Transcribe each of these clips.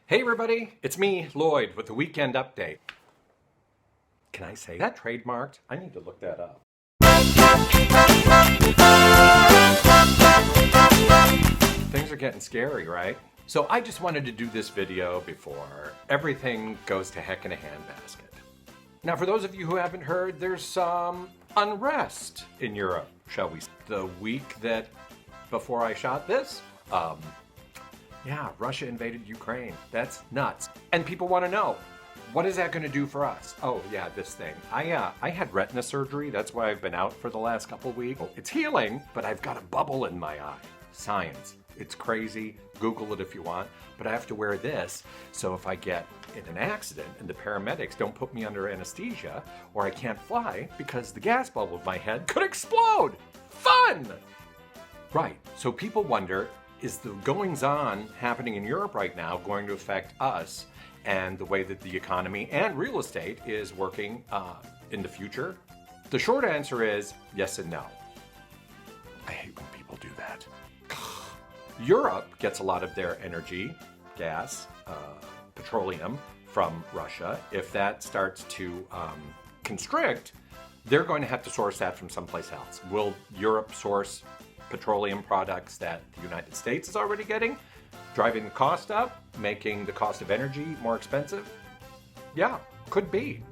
Hey everybody, it's me, Lloyd, with the weekend update. Can I say that trademarked? I need to look that up. Things are getting scary, right? So I just wanted to do this video before everything goes to heck in a handbasket. Now, for those of you who haven't heard, there's some unrest in Europe, shall we say. The week that before I shot this, yeah, Russia invaded Ukraine. That's nuts. And people want to know, what is that going to do for us? Oh, yeah, this thing. I had retina surgery. That's why I've been out for the last couple of weeks. It's healing, but I've got a bubble in my eye. Science. It's crazy. Google it if you want. But I have to wear this, so if I get in an accident and the paramedics don't put me under anesthesia, or I can't fly because the gas bubble of my head could explode. Fun! Right. So people wonder, is the goings-on happening in Europe right now going to affect us and the way that the economy and real estate is working in the future? The short answer is yes and no. I hate when people do that. Europe gets a lot of their energy, gas, petroleum from Russia. If that starts to constrict, they're going to have to source that from someplace else. Will Europe source petroleum products that the United States is already getting, driving the cost up, making the cost of energy more expensive? Yeah, could be.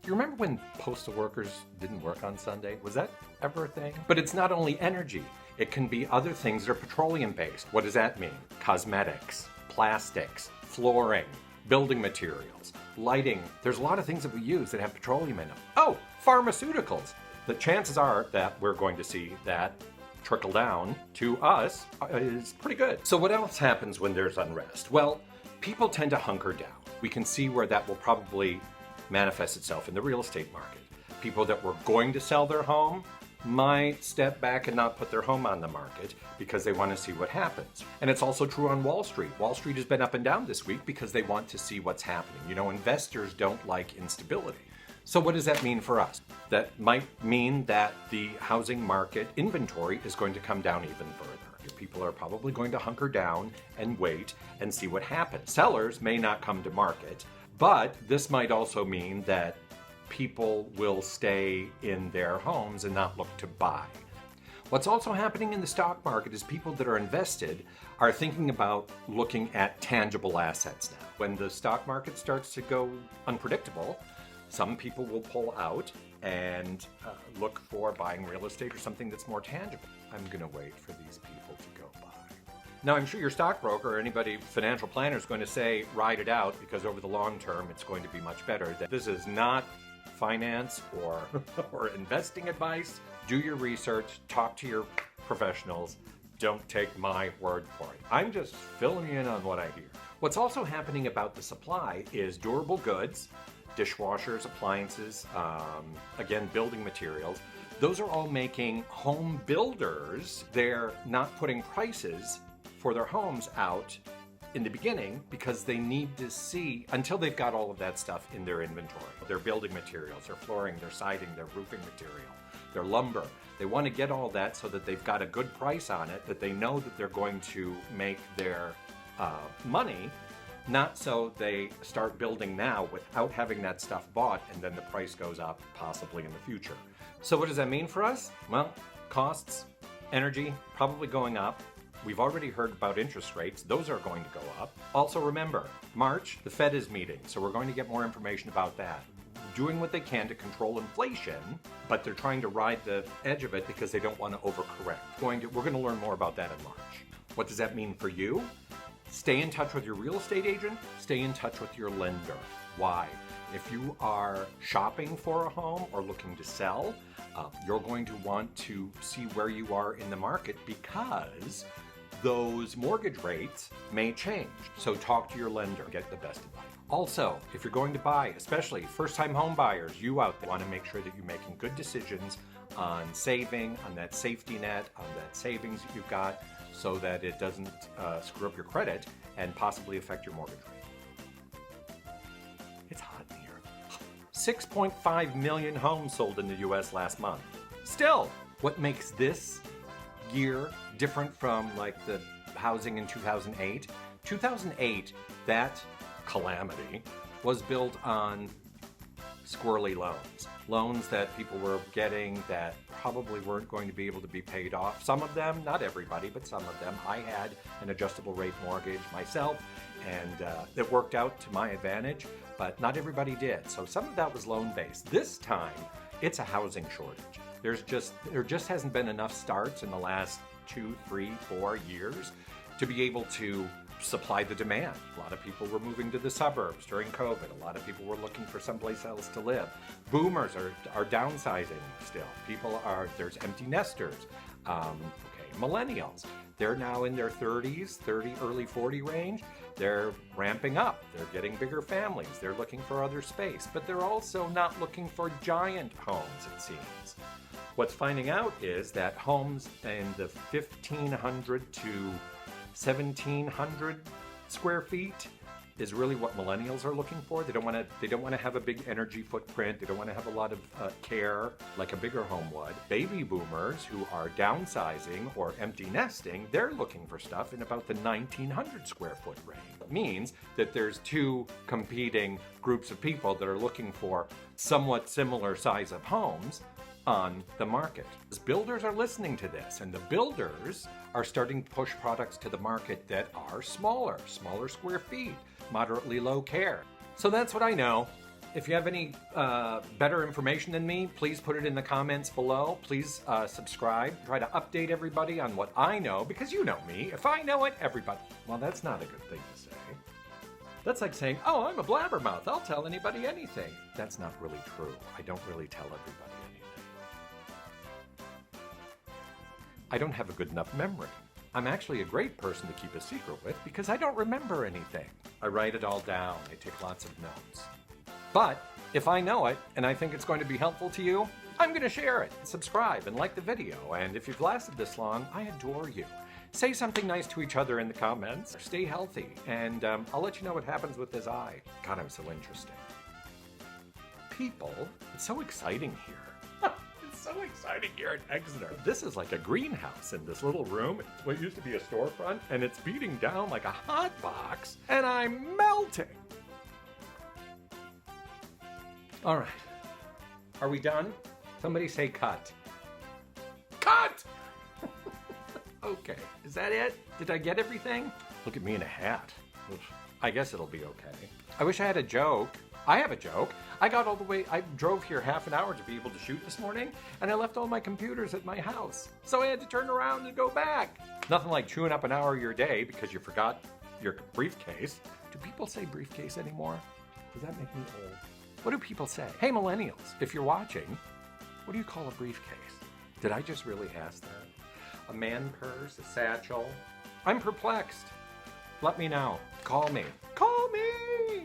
You remember when postal workers didn't work on Sunday? Was that ever a thing? But it's not only energy. It can be other things that are petroleum based. What does that mean? Cosmetics, plastics, flooring, building materials, lighting. There's a lot of things that we use that have petroleum in them. Oh, pharmaceuticals. The chances are that we're going to see that trickle down to us is pretty good. So what else happens when there's unrest? Well, people tend to hunker down. We can see where that will probably manifest itself in the real estate market. People that were going to sell their home might step back and not put their home on the market because they want to see what happens. And it's also true on Wall Street. Wall Street has been up and down this week because they want to see what's happening. You know, investors don't like instability. So what does that mean for us? That might mean that the housing market inventory is going to come down even further. People are probably going to hunker down and wait and see what happens. Sellers may not come to market, but this might also mean that people will stay in their homes and not look to buy. What's also happening in the stock market is people that are invested are thinking about looking at tangible assets now. When the stock market starts to go unpredictable, some people will pull out and look for buying real estate or something that's more tangible. I'm going to wait for these people to go by. Now, I'm sure your stockbroker or anybody, financial planner, is going to say, ride it out because over the long term, it's going to be much better. This is not finance or, or investing advice. Do your research, talk to your professionals. Don't take my word for it. I'm just filling you in on what I hear. What's also happening about the supply is durable goods, dishwashers, appliances, again, building materials. Those are all making home builders, they're not putting prices for their homes out in the beginning because they need to see, until they've got all of that stuff in their inventory. Their building materials, their flooring, their siding, their roofing material, their lumber. They want to get all that so that they've got a good price on it, that they know that they're going to make their money. Not so they start building now without having that stuff bought and then the price goes up possibly in the future. So what does that mean for us? Well, costs, energy, probably going up. We've already heard about interest rates. Those are going to go up. Also remember, March, the Fed is meeting, so we're going to get more information about that. Doing what they can to control inflation, but they're trying to ride the edge of it because they don't want to overcorrect. We're going to learn more about that in March. What does that mean for you? Stay in touch with your real estate agent. Stay in touch with your lender. Why? If you are shopping for a home or looking to sell, you're going to want to see where you are in the market because those mortgage rates may change. So talk to your lender, get the best advice. Also, if you're going to buy, especially first-time home buyers, you out there want to make sure that you're making good decisions on saving, on that safety net, on that savings that you've got, so that it doesn't screw up your credit and possibly affect your mortgage rate. It's hot in here. 6.5 million homes sold in the US last month. Still, what makes this year different from like the housing in 2008. 2008, that calamity was built on squirrely loans. Loans that people were getting that probably weren't going to be able to be paid off. Some of them, not everybody, but some of them. I had an adjustable rate mortgage myself, and it worked out to my advantage, but not everybody did. So some of that was loan-based. This time, it's a housing shortage. There just hasn't been enough starts in the last 2, 3, 4 years to be able to supply the demand. A lot of people were moving to the suburbs during COVID. A lot of people were looking for someplace else to live. Boomers are downsizing still. There's empty nesters. Millennials, they're now in their 30s, early 40 range. They're ramping up. They're getting bigger families. They're looking for other space, but they're also not looking for giant homes, it seems. What's finding out is that homes in the 1,500 to 1,700 square feet is really what millennials are looking for. They don't want to have a big energy footprint. They don't want to have a lot of care like a bigger home would. Baby boomers who are downsizing or empty nesting, they're looking for stuff in about the 1,900 square foot range. It means that there's two competing groups of people that are looking for somewhat similar size of homes on the market. Builders are listening to this, and the builders are starting to push products to the market that are smaller square feet, moderately low care. So that's what I know. If you have any better information than me, please put it in the comments below. Please subscribe. Try to update everybody on what I know, because you know me. If I know it, everybody. Well, that's not a good thing to say. That's like saying, oh, I'm a blabbermouth. I'll tell anybody anything. That's not really true. I don't really tell everybody anything. I don't have a good enough memory. I'm actually a great person to keep a secret with because I don't remember anything. I write it all down. I take lots of notes. But if I know it and I think it's going to be helpful to you, I'm going to share it. Subscribe and like the video. And if you've lasted this long, I adore you. Say something nice to each other in the comments. Stay healthy. And I'll let you know what happens with this eye. God, I'm so interesting. People, it's so exciting here. So exciting here in Exeter. This is like a greenhouse in this little room. It's what used to be a storefront, and it's beating down like a hot box, and I'm melting. All right. Are we done? Somebody say cut. Cut! Okay. Is that it? Did I get everything? Look at me in a hat. I guess it'll be okay. I wish I had a joke. I have a joke. I drove here half an hour to be able to shoot this morning, and I left all my computers at my house. So I had to turn around and go back. Nothing like chewing up an hour of your day because you forgot your briefcase. Do people say briefcase anymore? Does that make me old? What do people say? Hey, millennials, if you're watching, what do you call a briefcase? Did I just really ask that? A man purse, a satchel? I'm perplexed. Let me know. Call me. Call me!